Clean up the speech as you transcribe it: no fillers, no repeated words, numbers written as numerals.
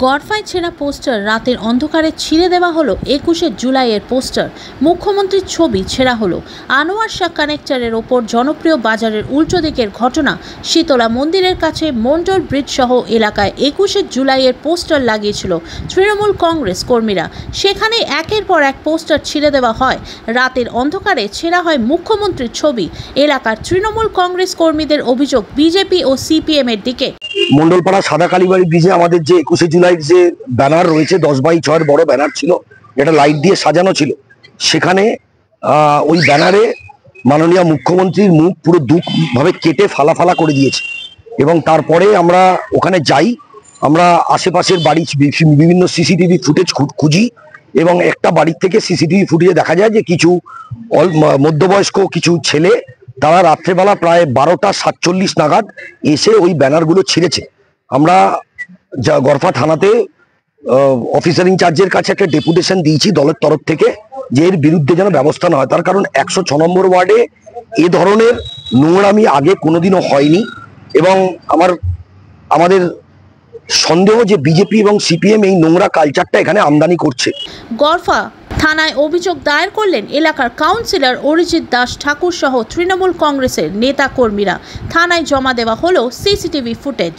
গড়ফায় ছেঁড়া পোস্টার রাতের অন্ধকারে ছিঁড়ে দেওয়া হলো। 21শে জুলাইয়ের পোস্টার, মুখ্যমন্ত্রীর ছবি ছেঁড়া হলো। আনোয়ার শাহ কানেক্টরের ওপর জনপ্রিয় বাজারের উল্টো দিকের ঘটনা। শীতলা মন্দিরের কাছে মন্ডল ব্রিজ সহ এলাকায় 21শে জুলাইয়ের পোস্টার লাগিয়েছিল তৃণমূল কংগ্রেস কর্মীরা। সেখানে একের পর এক পোস্টার ছিঁড়ে দেওয়া হয়। রাতের অন্ধকারে ছেঁড়া হয় মুখ্যমন্ত্রীর ছবি। এলাকার তৃণমূল কংগ্রেস কর্মীদের অভিযোগ বিজেপি ও সিপিএম এর দিকে। মন্ডলপাড়া সাদা কালীবাড়ি ব্রিজে আমাদের যে 21শে জুলাইয়ের যে ব্যানার রয়েছে 10x6 বড় ব্যানার ছিল, এটা লাইট দিয়ে সাজানো ছিল। সেখানে ওই ব্যানারে মাননীয় মুখ্যমন্ত্রীর মুখ পুরো দুঃখভাবে কেটে ফালা ফালা করে দিয়েছে। এবং তারপরে আমরা ওখানে যাই, আমরা আশেপাশের বাড়ি বিভিন্ন সিসিটিভি ফুটেজ খুঁজি এবং একটা বাড়ির থেকে সিসিটিভি ফুটেজে দেখা যায় যে কিছু মধ্যবয়স্ক কিছু ছেলে তারা রাত্রেবেলা প্রায় 12:47 নাগাদ এসে ওই ব্যানারগুলো ছিঁড়েছে। আমরা গড়ফা থানাতে অফিসার ইনচার্জের কাছে একটা ডেপুটেশন দিয়েছি দলের তরফ থেকে, যে এর বিরুদ্ধে যেন ব্যবস্থা না হয়। তার কারণ 106 নম্বর ওয়ার্ডে এ ধরনের নোংরামি আগে কোনোদিনও হয়নি এবং আমাদের সন্দেহ যে বিজেপি এবং সিপিএম এই নোংরা কালচারটা এখানে আমদানি করছে। গড়ফা থানায় অভিযোগ দায়ের করলেন এলাকার কাউন্সিলর অরিজিৎ দাস ঠাকুর সহ তৃণমূল কংগ্রেসের নেতা কর্মীরা। থানায় জমা দেওয়া হলো সিসিটিভি ফুটেজ।